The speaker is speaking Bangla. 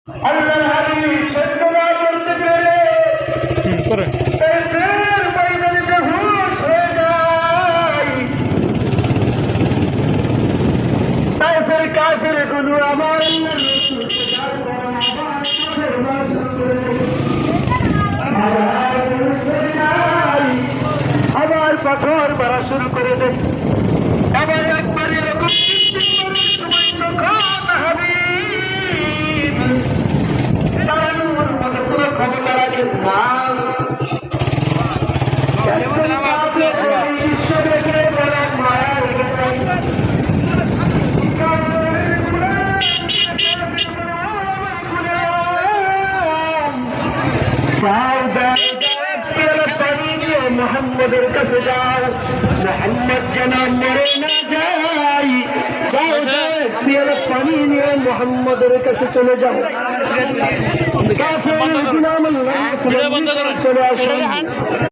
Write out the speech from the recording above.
আল্লাহর হাবিব সহ্য না করতে পেরে তাইফের ময়দানে বেহুশ হয়ে যায়। তাইফের কাফেরগুলো আমার আল্লাহর রাসূলকে ডাক করে আবার কাফের ভাষণ করে আবার পাথর মারা শুরু করে দেয়। আবার একবার এরকম তিনবারের সময় তখন হাবিব দাঁড়ানোর মতো কোনো ক্ষমতা রাখেন না। শিষ্য দেখে বলেন মায়া লেগে যায়। যাও যাও মোহাম্মদের কাছে যাও, মোহাম্মদ যেন মরে না যায়। যাও যাও পানি নিয়ে মোহাম্মদের কাছে চলে যাও। কাফের গোলাম আল্লাহ চলে আসুন।